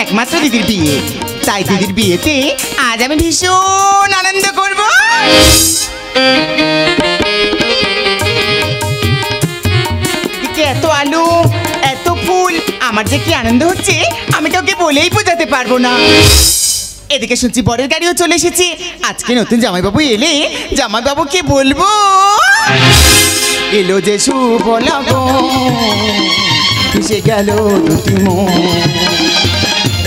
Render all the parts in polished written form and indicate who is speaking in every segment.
Speaker 1: একমাত্র দিদির বিয়ে, তাই দিদির বিয়েতে আজ আমি ভীষণ আনন্দ করব। দিদিকে এত আলু, এত ফুল, আমার যে কি আনন্দ হচ্ছে আমি কাউকে বলেই বোঝাতে পারবো না। এদিকে শুনছি বরের গাড়িও চলে এসেছে। আজকে নতুন জামাইবাবু এলে জামাইবাবুকে বলবো, এলো যে শুভ লগন, মিশে গেল দুটি মন,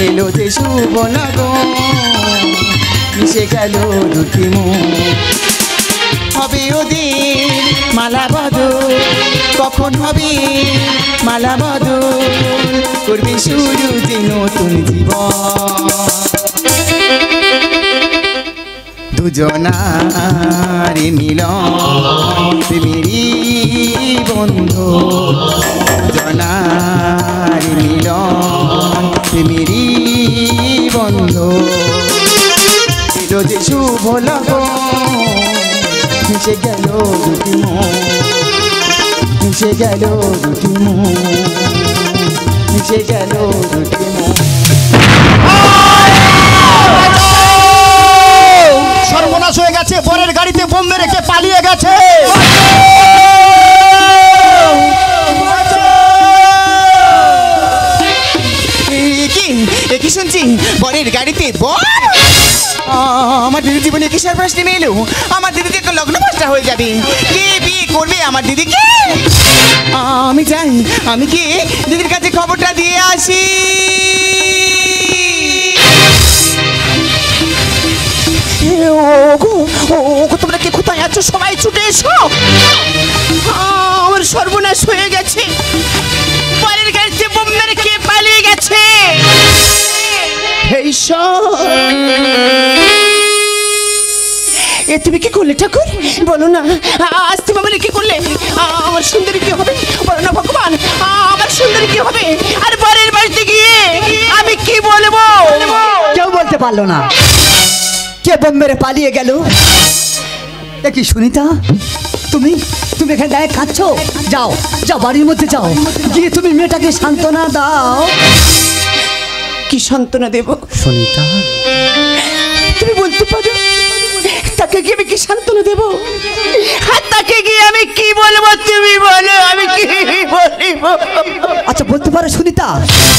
Speaker 1: এলো যে শুভ লগন, মিশে গেল দুটি মন। হবে ওদের মালা বদল, কখন হবে মালা বদল, করবে শুরু যে নতুন জীবন। দুজনার মিলন প্রেমেরই বন্ধু, দুজনার মিলন প্রেমেরই বন্ধু, এলো যে শুভ লগন, মিশে গেল দুটি মন, মিশে গেল দুটি মন, মিশে গেল দুটি মন।
Speaker 2: সর্বনাশ হয়ে গেছে, বরের গাড়িতে বোম মেরে কে পালিয়ে গেছে।
Speaker 1: কি শুনছি বরের গাড়িতে বর? আমার দিদির জীবনে কি সর্বনাশ নেমে এলো? আমার দিদিকে তো লগ্ন পাশটা হয়ে যাবে। কে বিয়ে করবে আমার দিদিকে? আমি যাই, আমি কি দিদির কাছে খবরটা দিয়ে আসি।
Speaker 2: তোমরা কে কোথায় আছো? সবাই ছুটে এসো, আমার সর্বনাশ হয়ে গেছে, বরের গাড়িতে বোম মেরে কে পালিয়ে গেছে। এ তুমি কি করলে ঠাকুর? বলো না, আজ তুমি বলে কি করলে? আমার সুন্দরী কি হবে? বলো না ভগবান, আমার সুন্দরী কি হবে? আর বরের বাড়িতে গিয়ে আমি কি বলবো?
Speaker 3: কেউ বলতে পারলো না কে বোম মেরে পালিয়ে গেল। কি সুনিতা, তুমি তুমি এখানে দাঁড়িয়ে কাঁদছো? যাও যাও, বাড়ির মধ্যে যাও, গিয়ে তুমি মেয়েটাকে সান্ত্বনা দাও।
Speaker 2: কি সান্ত্বনা দেব
Speaker 3: সুনিতা?
Speaker 2: তুমি বলতে পারো তাকে গিয়ে আমি কি সান্ত্বনা দেব? আর তাকে গিয়ে আমি কি বলবো? তুমি বলো, আমি কি বলবো?
Speaker 3: আচ্ছা বলতে পারো সুনিতা,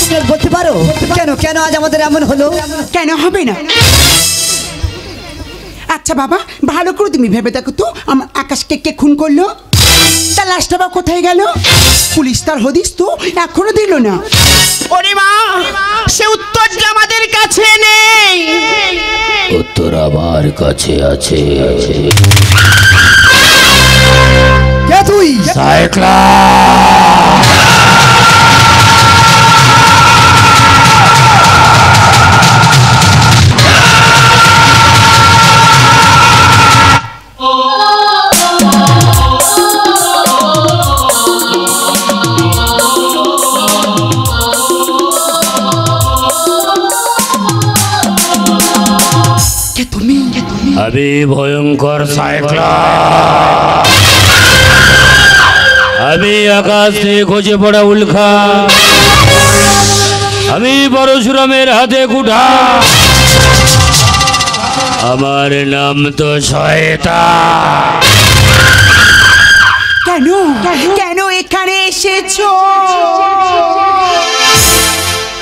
Speaker 3: তুমি বলতে পারো কেন কেন আজ আমাদের এমন হলো?
Speaker 4: কেন হবে না? আচ্ছা বাবা, ভালো করে তুমি ভেবে দেখো তো, আমার আকাশকে কে খুন করলো? তার লাশটা বা কোথায় গেল? পুলিশ তার হদিস তো এখনো দিল না।
Speaker 2: ওরে মা, সে উত্তরটা আমাদের কাছে নেই।
Speaker 5: উত্তর আমার কাছে আছে।
Speaker 3: কে তুই?
Speaker 5: সাইক্লা। আমি ভয়ঙ্কর সাইক্লা, আমি আকাশ থেকে খোঁজে পড়া উল্কা, আমি পরশুরামের হাতে কুঠা, আমার নাম তো শয়তান।
Speaker 4: কেন কেন এখানে এসেছো?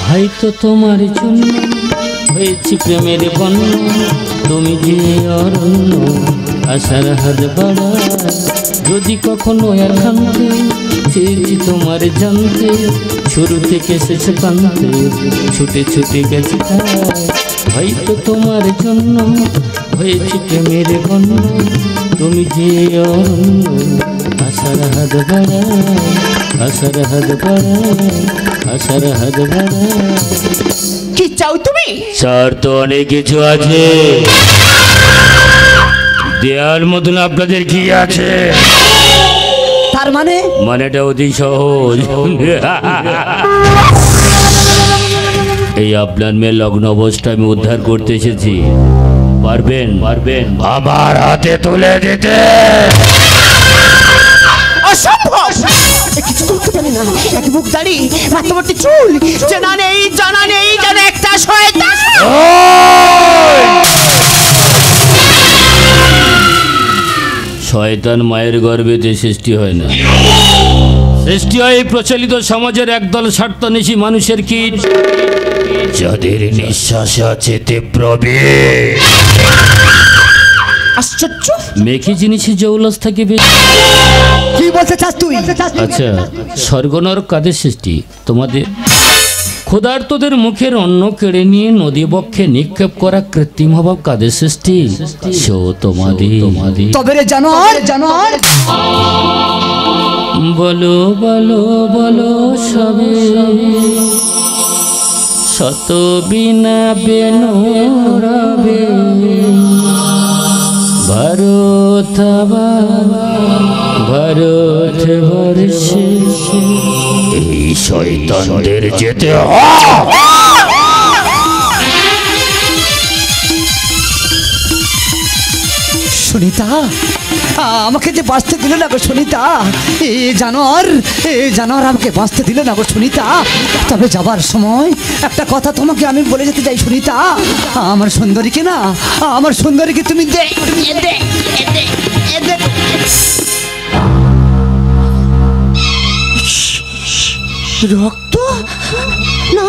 Speaker 5: হয়তো তোমার জন্য হয়েছি প্রেমের বন্য, তুমি যে অরণ্য আশার হাত বাড়া, যদি কখনো একান্তে চেয়েছি তোমার জানতে, শুরু থেকে শেষ প্রান্তে ছুটে ছুটে গেছি তাই, হয়তো তোমার জন্য হয়েছি প্রেমের বন্য, তুমি যে অরণ্য আশার হাত বাড়া, আশার হাত বাড়া, আশার হাত বাড়া।
Speaker 2: কি চাও তুমি?
Speaker 5: স্যার তো অনেক কিছু আছে, দেওয়ার মতন আপনাদের কি আছে?
Speaker 3: তার মানে?
Speaker 5: মানেটা অতি সহজ। এই আপনার মেয়ে লগ্ন অবস্থা আমি উদ্ধার করতে এসেছি, পারবেন পারবেন আমার হাতে তুলে দিতে?
Speaker 2: অসম্ভব, কিছু করতে পারি না। এক মুখ দাড়ি, মাথামুটি চুল, জানা নেই যেন একটা শয়তান।
Speaker 5: শয়তান মায়ের গর্ভেতে সৃষ্টি হয় না, সৃষ্টি হয় প্রচলিত সমাজের একদল স্বার্থন্বেষী মানুষের কীট, যাদের নিঃশ্বাসে আছে তীব্র বিষ।
Speaker 2: আশ্চর্য।
Speaker 5: মেখে জিনিসে জৌলস থাকে বেশি।
Speaker 3: কি বলতে চাস তুই?
Speaker 5: আচ্ছা, স্বর্গনরক কাদের সৃষ্টি? তোমাদের। ক্ষুধার্তদের মুখের অন্ন কেড়ে নিয়ে নদী বক্ষে নিক্ষেপ করা কৃত্রিম অভাব কাদের সৃষ্টি? সো তোমাদের।
Speaker 3: তবে রে জানোয়ার
Speaker 5: বলো বলো বলো সবে, শত বিনা বেনো রবে, ভারত ভারত বর্ষে এই শয়তানদের যেতে
Speaker 3: সুনিতা, আমাকে যে বাঁচতে দিল না গো সুনিতা। এ জানোয়ার আমাকে বাঁচতে দিল না গো সুনিতা। তবে যাবার সময় একটা কথা তোমাকে আমি বলে যেতে চাই সুনিতা। আমার সুন্দরীকে না, আমার সুন্দরীকে তুমি
Speaker 2: রক্ত না,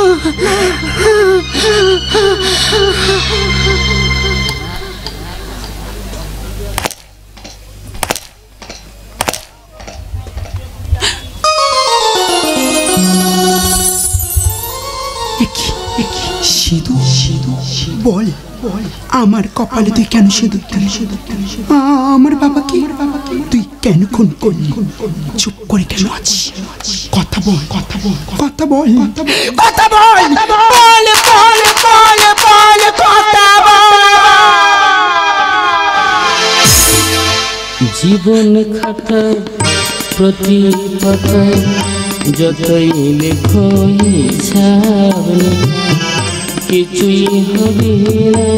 Speaker 4: সিঁদুর বল, আমার কপালে তুই কেন সিঁদুর দিলি? আমার বাবাকে তুই কেন খুন করলি? চুপ করে কেন আছিস? কথা বল, কথা বল, কথা বল, কথা বল, বল বল বল বল, কথা বল।
Speaker 5: জীবন খাতার প্রতি পাতায় যতই লেখো হিসাব কিছুই হবে না।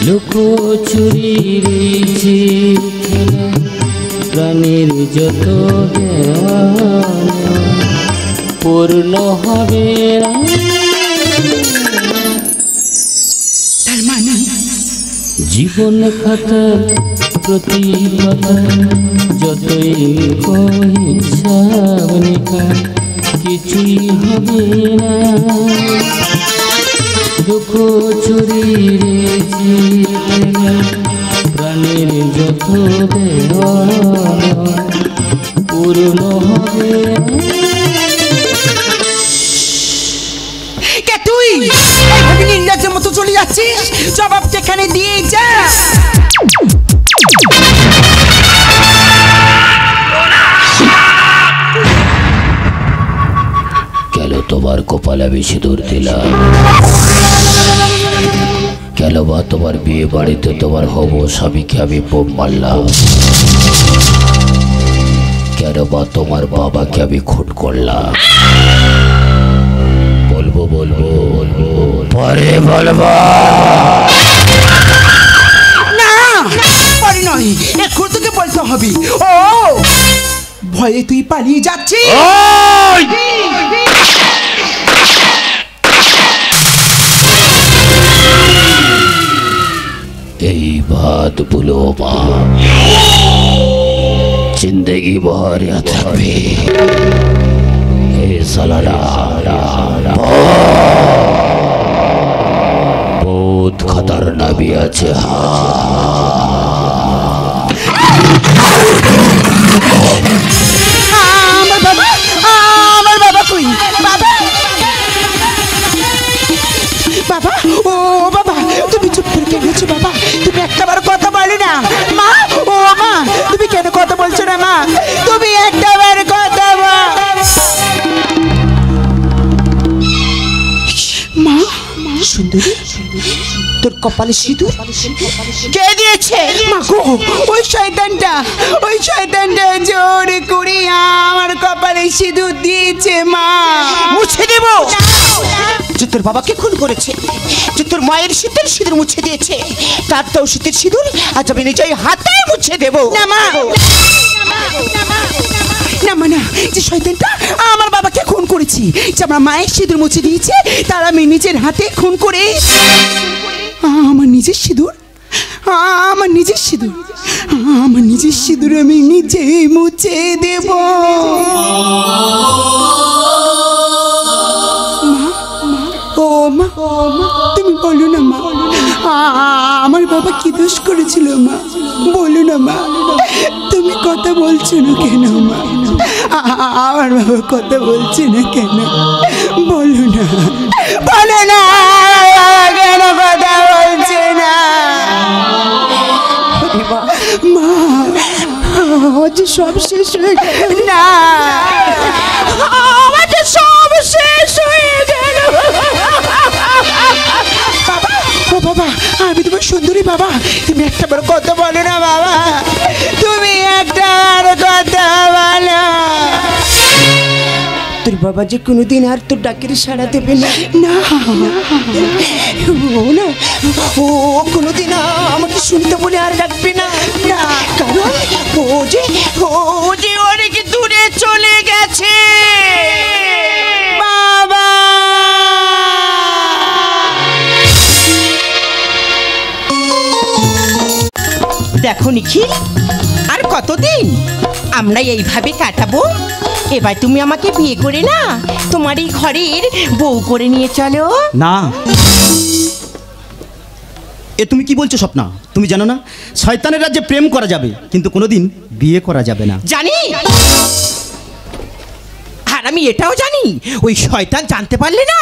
Speaker 5: লুকোচুরি রয়েছে খেলা, প্রাণের যত দেওয়া পূর্ণ হবে না।
Speaker 4: তার মানে
Speaker 5: জীবন খাতার প্রতি পাতায় যতই লেখো হিসাব নিকা কিছুই হবে না। দুঃখ চুরি রেছি প্রাণের যত দেওয়া পূর্ণ হবে।
Speaker 4: কে তুই এইভাবে নির্লজ্জের মতো চলে যাচ্ছিস? জবাব যেখানে দিয়ে যা।
Speaker 5: কেন তোমার কপালে আমি সিঁদুর দিলাম? কেন বা তোমার বিয়ে বাড়িতে তোমার হব স্বামীকে আমি বোম মারলাম? কেন বা তোমার বাবাকে আমি খুন করলাম? বলবো বলবো বলবো পরে বলবো
Speaker 4: না, পরে নয়, এখন তোকে বলতে হবে। ও ভয়ে তুই পালিয়ে যাচ্ছিস?
Speaker 5: এই बात भूलो माँ, जिंदगी भर याद रखबे। बहुत खतरनाक भी আছে।
Speaker 4: আমার বাবা কই? বাবা, বাবা, ও বাবা, তুমি চুপ করে কেন আছো বাবা? তুমি একটাবার কথা বলো না মা। ও মা, তুমি কেন কথা বলছো না মা? তুমি একটাবার কথা বল মা। সুন্দরী, তোর কপালে সিঁদুর
Speaker 2: কে দিয়েছে?
Speaker 4: মা গো, ওই শয়তানটা জোর করে আমার কপালে সিঁদুর দিয়েছে মা।
Speaker 2: মুছে দেব। যে তোর বাবাকে খুন করেছে, যে তোর মায়ের শীতের সিঁদুর মুছে দিয়েছে, তার তো শীতের সিঁদুর আজ আমি নিজেই হাতে মুছে দেব।
Speaker 4: না মা, না মা না, যে শয়তানটা আমার বাবাকে খুন করেছি, যে আমার মায়ের সিঁদুর মুছে দিয়েছে, তার আমি নিজের হাতে খুন করে আমার নিজের সিঁদুর, আমার নিজের সিঁদুর, আমার নিজের সিঁদুর আমি নিজে মুছে দেব। ও মা, তুমি বলো না মা, আমার বাবা কি দোষ করেছিল মা? বলো না মা, তুমি কথা বলছো না কেন মা? আমার বাবা কথা বলছে না কেন? বলো না, বলো না কেন কথা বলছে না মা? আমার যে সব শেষ হয়ে গেল না, আমার যে সব শেষ হয়ে গেল। বাবা, ও বাবা, আমি তোমার সুন্দরী বাবা, তুমি একটা বড় কথা বলো না বাবা, তুমি একটা বড় কথা বলো। তোর বাবা যে কোনোদিন আর তোর ডাকের সাড়া দেবে না, না ও না, ও কোনোদিন আমাকে শুনতে বলে আর ডাকবে না, না, কারণ ও যে অনেক দূরে চলে গেছে বাবা।
Speaker 2: দেখো নিখিল, আর কতদিন আমরা এইভাবে কাটাবো? এবার তুমি আমাকে বিয়ে করে না তোমার এই ঘরের বউ করে নিয়ে চলো।
Speaker 6: না, এ তুমি কি বলছো স্বপ্না? তুমি জানো না শয়তানের রাজ্যে প্রেম করা যাবে, কিন্তু কোনোদিন বিয়ে করা যাবে না।
Speaker 2: জানি, আর আমি এটাও জানি ওই শয়তান জানতে পারলে না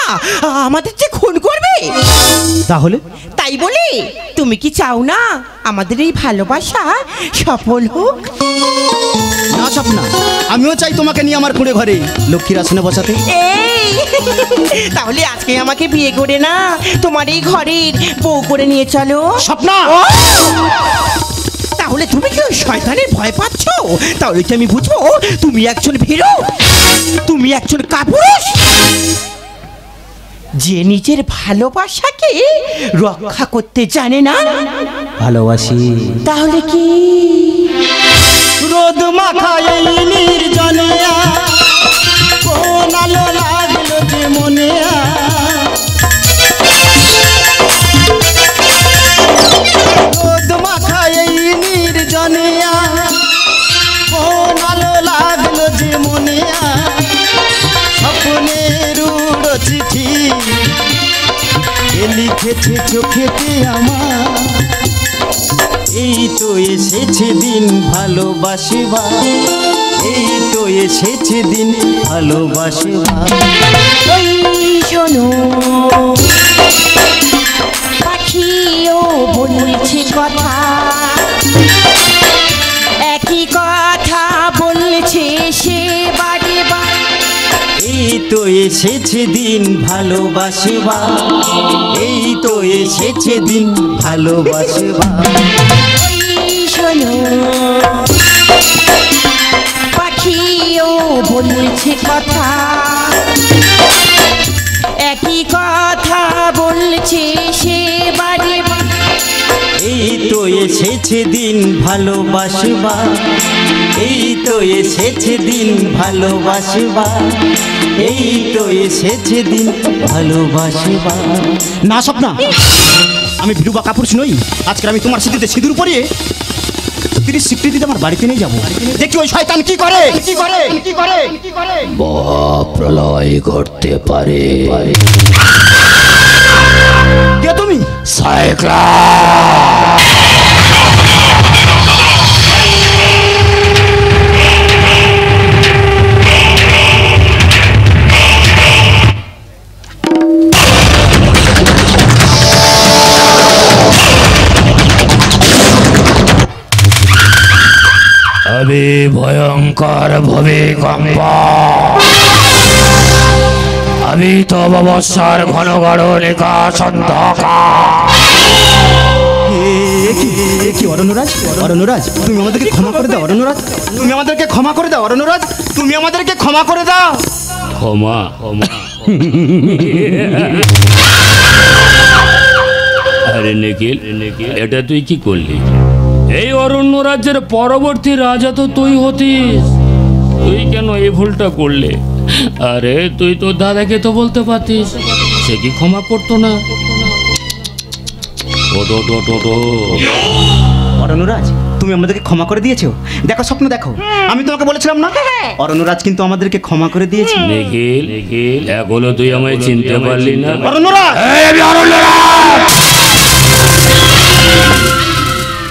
Speaker 2: আমাদের যে খুন করবে।
Speaker 6: তাহলে
Speaker 2: তাই বলে তুমি কি চাও না আমাদের এই ভালোবাসা সফল হোক?
Speaker 6: না স্বপ্না, আমিও চাই তোমাকে নিয়ে আমার কুঁড়ে ঘরে লক্ষ্মীর আসনে বসাতে।
Speaker 2: এই তাহলে আজকে আমাকে বিয়ে করে না তোমার এই ঘরের বউ করে নিয়ে চলো।
Speaker 6: স্বপ্না,
Speaker 2: তাহলে তুমি কি ওই শয়তানের ভয় পাচ্ছ? তাহলে কি আমি বুঝবো তুমি একজন ভীরু, তুমি একজন কাপুরুষ, যে নিজের ভালোবাসাকে রক্ষা করতে জানে না।
Speaker 6: ভালোবাসি।
Speaker 2: তাহলে কি
Speaker 6: রোদ মাখা এই নির্জনে কোন আলো লাগলো যে মনে, রোদ মাখা এই নির্জনে কোন আলো লাগলো যে মনে, স্বপ্নের উড়ো চিঠি লিখেছে চোখেতে আমার, এই তো এসেছে দিন ভালোবাসবা, এই তো এসেছে দিন ভালোবাসবা।
Speaker 2: ওই শোনো পাখিও বলছে কথা, একই কথা বলছে সে বারে বারে,
Speaker 6: এই তো এসেছে দিন ভালোবাসবা, এই তো এসেছে দিন ভালোবাসবা।
Speaker 2: শোনো পাখিও বলছে কথা, একই কথা বলছে সে বারে বারে,
Speaker 6: এই তো এসেছে দিন ভালোবাসবা, এই তো এসেছে দিন ভালোবাসবা, এই তো এসেছে দিন ভালোবাসবা। না স্বপ্না, আমি ভীরু বা কাপুরুষ নই। আজকে আমি তোমার স্মৃতিতে সিঁদুর পরিয়ে স্ত্রীর স্বীকৃতিতে আমার বাড়িতে নিয়ে যাবো, দেখি ওই শয়তান কি করে, কি করে, কি করে, কি করে।
Speaker 5: প্রলয় করতে পারে।
Speaker 6: কে তুমি?
Speaker 5: সাইক্লা আমি ভয়ঙ্কর ভূমিকম্প, আমি তো অবসর ঘন ঘন নিকাশ অন্ধকার।
Speaker 6: কি অরণ্যরাজ, অরণ্যরাজ তুমি আমাদেরকে ক্ষমা করে দাও, অরণ্যরাজ তুমি আমাদেরকে ক্ষমা করে দাও, অরণ্যরাজ তুমি আমাদেরকে ক্ষমা করে দাও।
Speaker 5: ক্ষমা ক্ষমা আরে নিখিল, এটা তুই কি করলি? এই অরণ্য রাজ্যের পরবর্তী রাজা তো তুই হতিস, তুই কেন এই ভুলটা করলে? আরে তুই তোর দাদাকে তো বলতে পারতিস, সে কি ক্ষমা করতো না?
Speaker 6: অরণ্যরাজ, তুমি আমাদেরকে ক্ষমা করে দিয়েছো। দেখো স্বপ্ন, দেখো আমি তোমাকে বলেছিলাম না, অরণ্যরাজ কিন্তু আমাদেরকে ক্ষমা করে দিয়েছে।
Speaker 5: নিখিল, এখনো তুই আমায় চিনতে পারলি না?
Speaker 6: অরণ্যরাজ,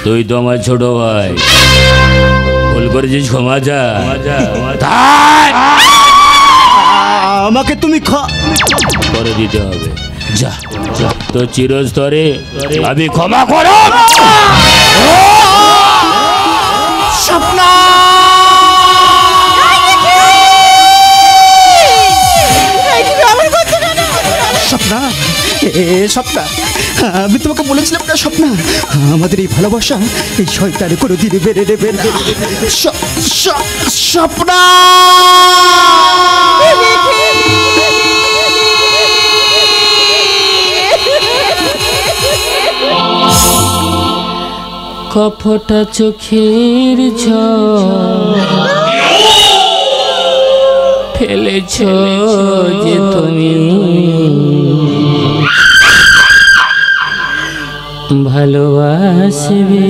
Speaker 5: তুই তো আমার ছোট ভাই, ভুল করেছিস, ক্ষমা যা।
Speaker 6: আমাকে তুমি
Speaker 5: করে দিতে হবে, যা তো চিরস্তরে আমি ক্ষমা করো।
Speaker 6: স্বপ্ন, স্বপ্না, স্বপ্না, আমি তোমাকে বলেছিলাম না স্বপ্না, আমাদের এই ভালোবাসা এই শয়তানে কোনো দিনে বেড়ে নেবে না। স্বপ্না,
Speaker 5: কপটা চোখের ঝড় ফেলেছ যে তুমি, ভালোবাসবে।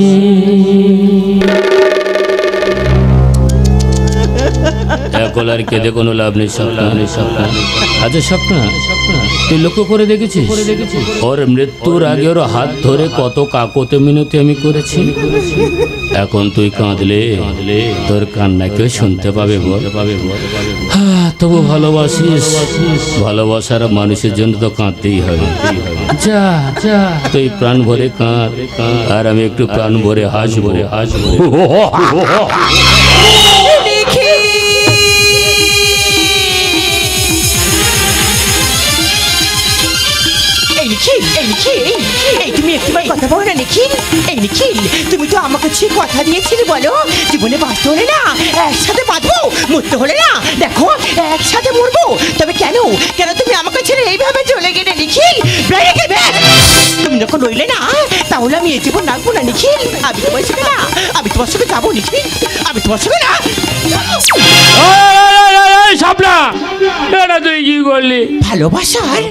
Speaker 5: এখন আর কেঁদে কোনো লাভ নেই। আচ্ছা স্বপ্না, তুই লক্ষ্য করে দেখেছিস ওর মৃত্যুর আগে ওর হাত ধরে কত কাকতে মিনতি আমি করেছি? এখন তুই কাঁদলে তোর কান্না কেউ শুনতে পাবে বল? তবু ভালোবাসিস, ভালোবাসার মানুষের জন্য তো কাঁদতেই হবে। যা যা, তুই প্রাণ ভরে কাঁদ, আর আমি একটু প্রাণ ভরে হাসবো।
Speaker 2: তুমি একটিবার কথা বলো না নিখিল। এই নিখিল, তুমি তো আমার কাছে কথা দিয়েছিলে, বলো জীবনে বাঁচতে হলে না একসাথে বাঁচবো, মরতে হলে না দেখো একসাথে মরবো। তবে কেন কেন তুমি আমাকে ছেড়ে এইভাবে চলে গেলে নিখিল? তুমি যখন রইলে না, তাহলে আমি এই জীবন রাখবো না নিখিল। আমি তোমার সঙ্গে না, আমি তোমার সঙ্গে যাবো নিখিল, আমি তোমার সঙ্গে না।
Speaker 5: তুই কি করলি?
Speaker 2: ভালোবাসার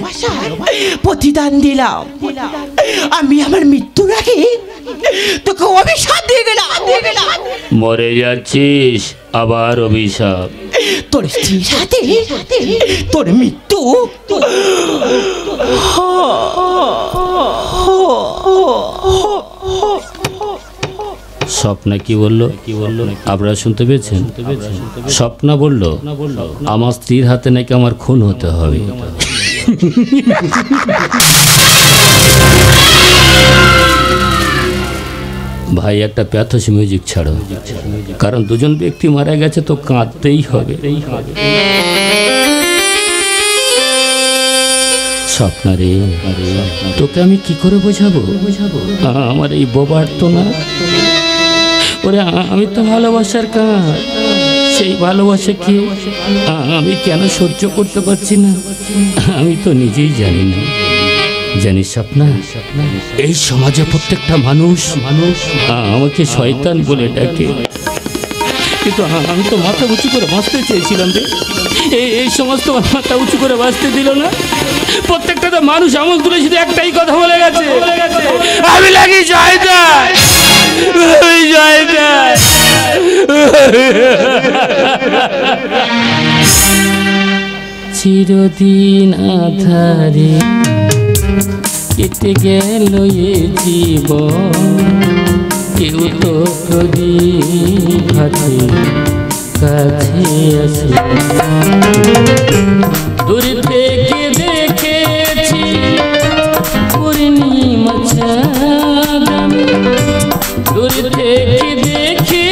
Speaker 2: প্রতিদান দিলাম। আমি আমার মৃত্যুর আগে তোকে অভিশাপ দিয়ে গেলাম।
Speaker 5: মরে যাচ্ছিস আবার অভিশাপ?
Speaker 2: তোর স্ত্রীর সাথে তোর মৃত্যু।
Speaker 5: স্বপ্না কি বললো? আপনারা শুনতে পেয়েছেন? স্বপ্না বলল আমার স্ত্রীর হাতে নাকি আমার খুন হতে হবে। ভাই একটা প্যাথোস মিউজিক ছাড়ো, কারণ দুজন ব্যক্তি মারা গেছে তো কাঁদতেই হবে। স্বপ্না রে, তোকে আমি কি করে বোঝাবো? আমার এই বোবার তো না। ওরে আমি তো ভালোবাসার কাজ, সেই ভালোবাসা কি আমি কেন সহ্য করতে পারছি না আমি তো নিজেই জানি না। জানিস স্বপ্না, এই সমাজে প্রত্যেকটা মানুষ আমাকে শয়তান বলে ডাকে, কিন্তু আমি তো মাথা উঁচু করে বাঁচতে চেয়েছিলাম রে। এই সমাজ তো মাথা উঁচু করে বাঁচতে দিল না। প্রত্যেকটা তো মানুষ আমল তুলে শুধু একটাই কথা বলে গেছে, আমি লাগি শয়তান, আমি শয়তান। চিরদিন আধারে কেটে গেল এ জীবন, কেউ তো প্রদীপ হাতে কাছে আসে। দূর থেকে দেখেছি পূর্ণিমা চাঁদ, দূর থেকে দেখেছি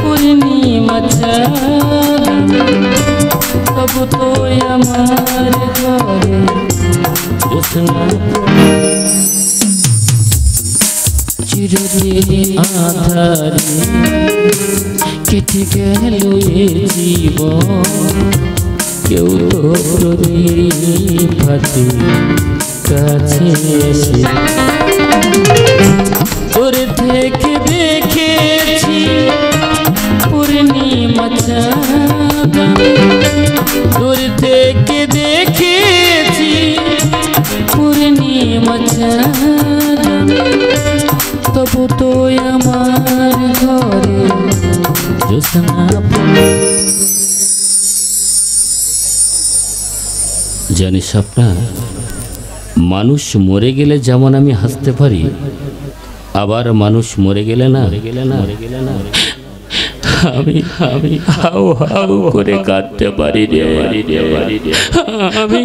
Speaker 5: পূর্ণিমা চাঁদ, তবু তো আমার ঘরে চিরদিন আধারে কেটে গেল এ জীবন, কেউ তো প্রদীপ হাতে কাছে এসে। দূর থেকে দেখেছি পূর্ণিমা দূর থেকে দেখেছি পূর্ণিমা তবু তো আমার ঘরে জ্যোৎস্না। জানিস স্বপ্না, মানুষ মরে গেলে যেমন আমি হাসতে পারি, আবার মানুষ মরে গেলে না আমি আমি হাউ হাউ করে কাঁদতে পারি রে। আমি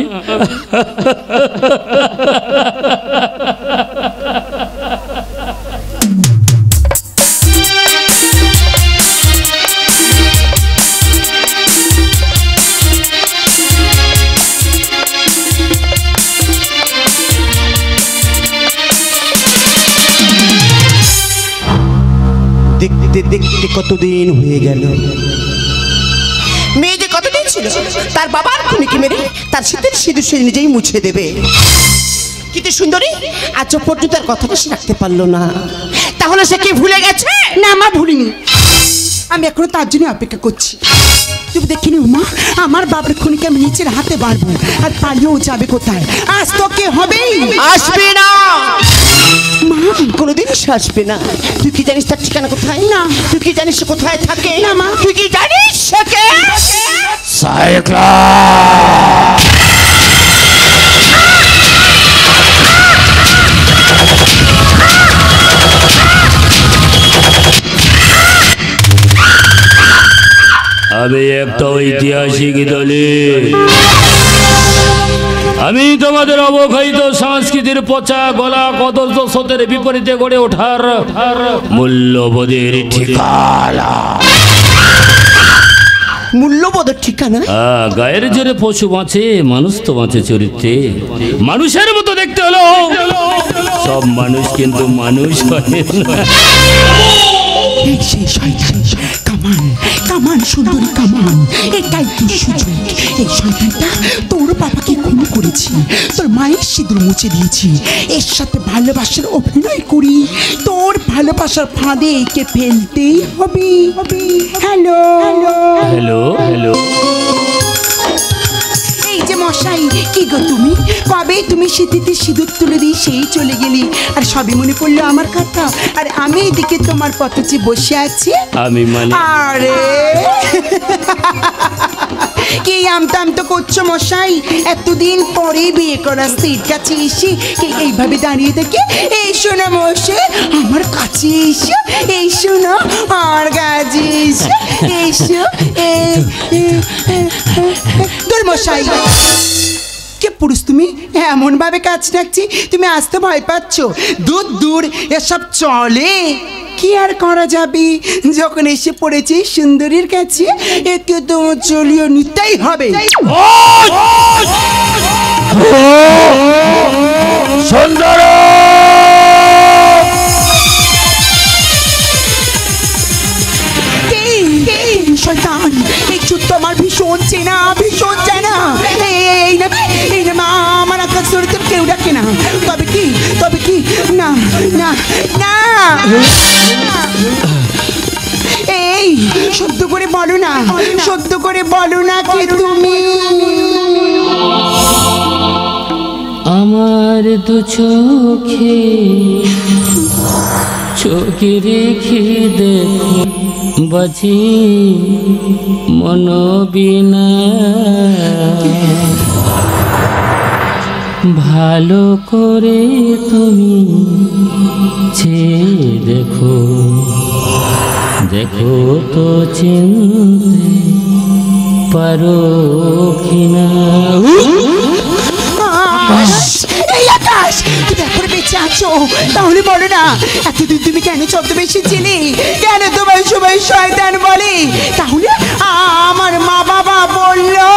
Speaker 4: দেখতে দেখতে কতদিন হয়ে গেল।
Speaker 1: মেয়ে যে কতদিন ছিল তার বাবার খুনিকে মেরে তার শীতের সিঁদুর সে নিজেই মুছে দেবে, কিন্তু সুন্দরী আজ পর্যন্ত তার কথাটা সে রাখতে পারলো না। তাহলে সে কি ভুলে গেছে?
Speaker 4: না মা, ভুলিনি। আমি এখনো তার জন্য অপেক্ষা করছি। তুমি দেখিনি মা, আমার বাবার খুনিকে আমি নিচের হাতে বাড়বো, আর পালিয়েও যাবে কোথায়? আজ তো কে হবেই
Speaker 1: আসবে না
Speaker 4: মা,
Speaker 1: কোনোদিন সে আসবে না। তুই কি জানিস তার ঠিকানা কোথায়?
Speaker 4: না।
Speaker 1: তুই কি জানিস সে কোথায় থাকে?
Speaker 4: না মা।
Speaker 1: তুই কি জানিস সে কে?
Speaker 5: আমি একটা ঐতিহাসিক দলিল, আমি তোমাদের অবক্ষয়িত সংস্কৃতির পচা গলা কদর্য স্রোতের বিপরীতে গড়ে ওঠার মূল্যবোধের ঠিকানা।
Speaker 1: মূল্যবোধের ঠিকানা?
Speaker 5: গায়ের জোরে পশু বাঁচে, মানুষ তো বাঁচে চরিত্রে। মানুষের মতো দেখতে হলো, সব মানুষ কিন্তু মানুষ হয় না।
Speaker 4: এই সেই শয়তান, কামান কামান সুন্দরী কামান, এটাই তোর সুযোগ। এই শয়তানটা তোর বাবাকে খুন করেছি, তোর মায়ের সিঁদুর মুছে দিয়েছি। এর সাথে ভালোবাসার অভিনয় করি, তোর ভালোবাসার ফাঁদে একে ফেলতেই হবে। হ্যালো
Speaker 5: হ্যালো হ্যালো,
Speaker 4: এই যে মশাই, কি গো তুমি? কবে তুমি শীতিতে সিঁদুর তুলে দিয়ে সেই চলে গেলি, আর সবই মনে পড়লো আমার কথা। আর আমি এদিকে তোমার পথে বসে আছি।
Speaker 5: আমি মানে
Speaker 4: আরে কি আমতো করছো মশাই? এতদিন পরে বিয়ে করা স্ত্রীর কাছে এসে এইভাবে দাঁড়িয়ে থেকে, এই শোনো মশাই আমার কাছে এসো, এই শোনো আমার কাছে এসো, এসো। তোর মশাই কে পুরুষ তুমি? এমন ভাবে কাজ ডাকছি, তুমি আসতে ভয় পাচ্ছ? দূর দূর, এসব চলে? কি আর করা যাবে, যখন এসে পড়েছি সুন্দরীর কাছে, একে তো চলিয়ে নিতেই হবে।
Speaker 5: সুন্দর
Speaker 4: শয়তান, এই চুত্ত আমার ভীষণ চেনা, ভীষণ চেনা। এই না আমার আকাশ ধরে তোর কেউ ডাকে না। তবে কি না না না, এই শব্দ করে বলো না, শব্দ করে বলো না কি তুমি?
Speaker 5: আমার দু চোখে চোখে রেখে দেখো বাজি মনোবিনা, ভালো করে তুমি চেয়ে দেখো, দেখো তো চিনতে পারো কিনা।
Speaker 4: এই আকাশ, তুমি এখন বেঁচে আছো, তাহলে বলো না এতদিন তুমি কেন ছদ্মবেশে ছিলে? কেন তোমার সবাই শয়তান বলে? তাহলে আমার মা বাবা বললো।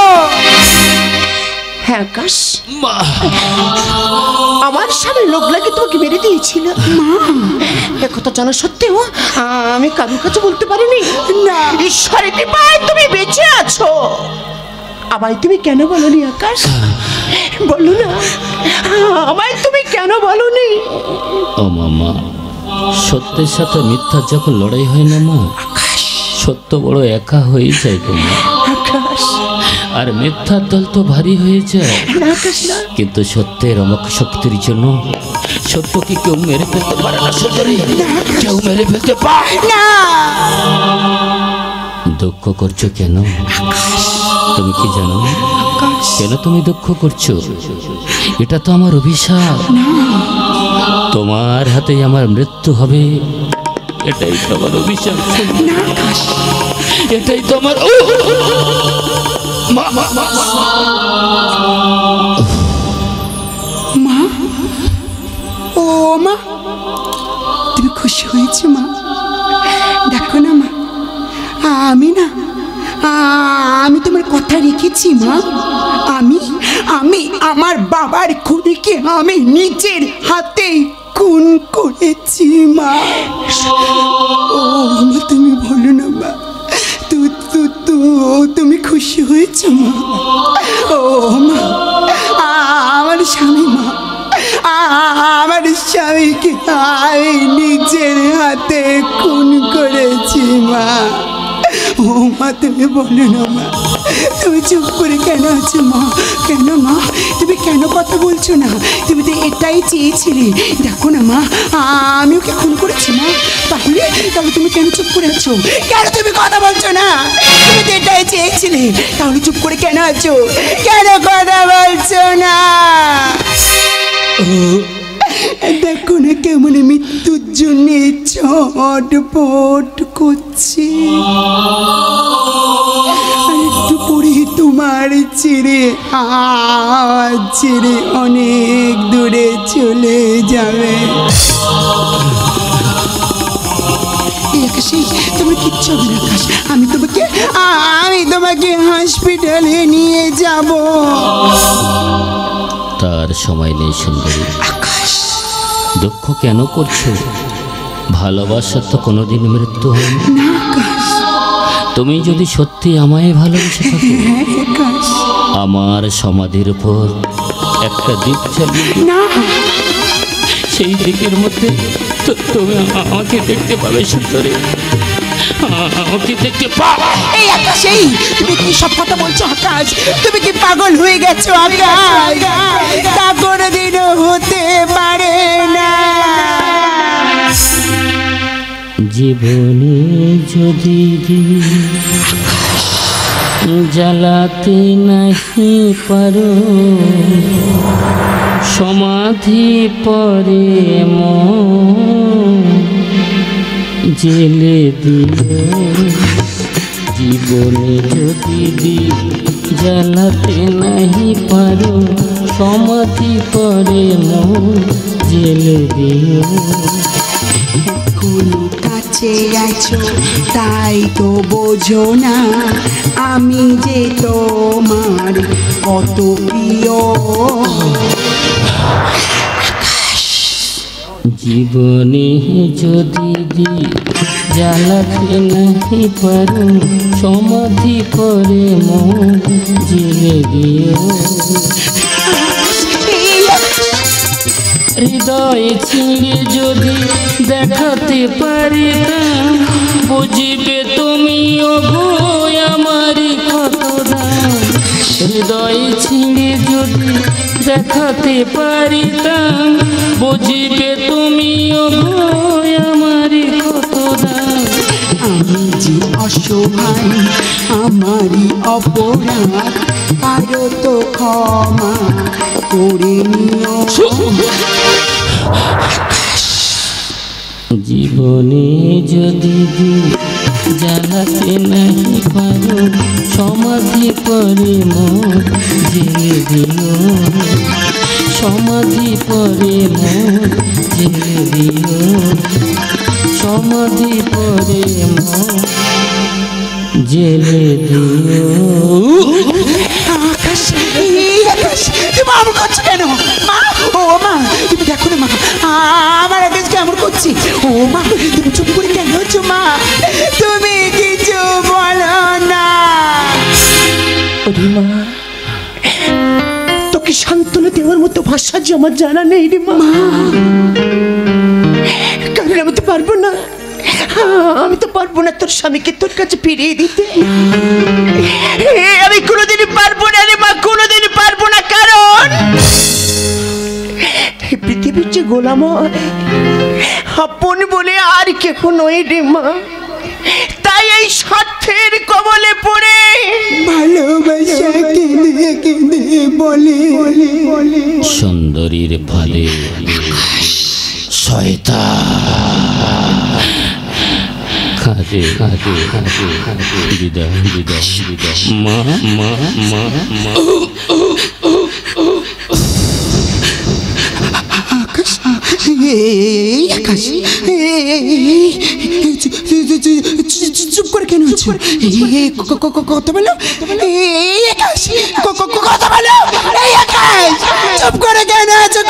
Speaker 1: হ্যাঁ আকাশ, আমার সামনে লোক লাগে তোমাকে মেরে দিয়েছিল। একথা জানা সত্ত্বেও আমি কারোর কাছে বলতে পারিনি।
Speaker 4: না।
Speaker 1: ঈশ্বরের কৃপায় তুমি বেঁচে আছো। আমায় তুমি কেন বলনি আকাশ? বলো না, আমায় তুমি কেন বলনি?
Speaker 5: ও মামা, সত্যের সাথে মিথ্যার যখন লড়াই হয় না মা, সত্য বড় একা হয়ে যায় গো মা।
Speaker 2: আকাশ,
Speaker 5: আর মিথ্যার দল তো ভারী হয়ে যায়,
Speaker 2: না আকাশ না।
Speaker 5: কিন্তু সত্যের অমক শক্তির জন্য সত্যকে কেউ মেরে ফেলতে পারে না সুন্দরী, কেউ মেরে ফেলতে পারে
Speaker 2: না।
Speaker 5: দুঃখ করছো কেন? তুমি কি জানো কেন তুমি দুঃখ করছো? এটা তো আমার অভিশাপ। তোমার হাতেই আমার মৃত্যু হবে, এটাই তো আমার অভিশাপ। এটাই তো আমার
Speaker 4: মা, ও মা, তুমি খুশি হয়েছো মা? দেখো না মা, আমি তোমার কথা রেখেছি মা। আমি আমার বাবার খুনিকে আমি নিজের হাতে খুন করেছি মা। ও মা, তুমি বলো না মা, তুমি খুশি হয়েছো মা? ও মা, আমার স্বামী মা, আমার স্বামীকে আমি নিজের হাতে খুন করেছি মা। ও মা, তুমি বলো না মা, তুমি চুপ করে কেন আছো মা? কেন মা, তুমি কেন কথা বলছো না? তুমি তো এটাই চেয়েছিলে। দেখো না মা, আমি ওকে খুন করেছি মা। তাহলে তুমি কেন চুপ করে আছো? কেন তুমি কথা বলছো না? তুমি তো এটাই চেয়েছিলে, তাহলে চুপ করে কেন আছো? কেন কথা বলছো না? দেখো না কেমন মৃত্যুর জন্য ছটফট করছে। আর একটু পরে তোমার ছেড়ে অনেক দূরে চলে যাবে। তোমার কিচ্ছু হবে না আকাশ, আমি তোমাকে হসপিটালে নিয়ে যাব।
Speaker 5: তার সময় নেই সুন্দরী।
Speaker 4: আকাশ,
Speaker 5: দুঃখ কেন করছো? ভালোবাসার তো কোনোদিন মৃত্যু হয় না।
Speaker 4: না আকাশ,
Speaker 5: তুমি যদি সত্যি আমায় ভালোবেসে থাকো,
Speaker 4: হ্যাঁ আকাশ,
Speaker 5: আমার সমাধির উপর একটা দ্বীপ চালিয়ে দিও।
Speaker 4: না
Speaker 5: সেই দ্বীপের মধ্যে তুমি আমাকে দেখতে পাবে সুন্দরী, আমাকে দেখতে পাবে।
Speaker 4: এই আকাশ, এই তুমি কি সব কথা বলছো আকাশ? তুমি কি পাগল হয়ে গেছো আকাশ? তা কোনোদিনও হতে পারে না।
Speaker 5: জীবনে যদি জ্বালাতে নাহি পারো, সমাধি পরে মন জেলে দিও। জীবনে যদি জ্বালাতে নাহি পারো, সমাধি পরে মন জেলে দিও।
Speaker 4: কোন কাছে আছো তাই তো বোঝো না, আমি যে তোমার কত প্রিয়।
Speaker 5: জীবনে যদি জ্বালাতে নাহি পারো, সমাধি করে মন জেলে দিও। হৃদয় ছিঁড়ে যদি দেখাতে পারিতাম, বুঝিবে তুমি ওগো আমারই কত দাম। হৃদয় ছিঁড়ে যদি দেখাতে পারিতাম, বুঝিবে তুমি ওগো আমারই কত দাম।
Speaker 4: আমি যে অসহায়, আমারই অপরাধ, আরো তো ক্ষমা করে নিও।
Speaker 5: জীবনে যদি জ্বালাতে নাহি পারো, সমাধি করে মন জেলে দিও। সমাধি করে মন জেলে দিও। সমাধি করে মন জেলে দিও।
Speaker 4: আকাশ, এই আকাশ, তুমি আমর করছো কেন মা? ও মা, তুমি দেখো না মা, আমার আকাশ কেমন করছে। ও মা, তুমি চুপ করে কেন আছো মা? তুমি কিছু বলো না।
Speaker 2: ওরে মা, তোকে সান্ত্বনা দেওয়ার মতো ভাষা যে আমার জানা নেই রে মা। কারণ আমি তো পারবো না, আমি তো পারবো পারবো না তোর স্বামীকে তোর কাছে ফিরিয়ে দিতে। আমি কোনোদিন পারবো না রে মা, কোনোদিন পারবো না। কারণ পৃথিবীর যে গোলাম আপন বলে আর কেউ নয় রে মা। তাই এই স্বার্থের কবলে পড়ে
Speaker 4: ভালোবাসা কেঁদে কেঁদে বলে
Speaker 5: সুন্দরীর ভালে শয়তান কাঁদে কাঁদে বিদায় বিদায় বিদায় মা মা মা মা।
Speaker 4: আকাশ, আকাশ, চুপ করে কেন আছো? কথা বলো, আকাশ, কথা বলো, আকাশ, চুপ করে কেন আছো?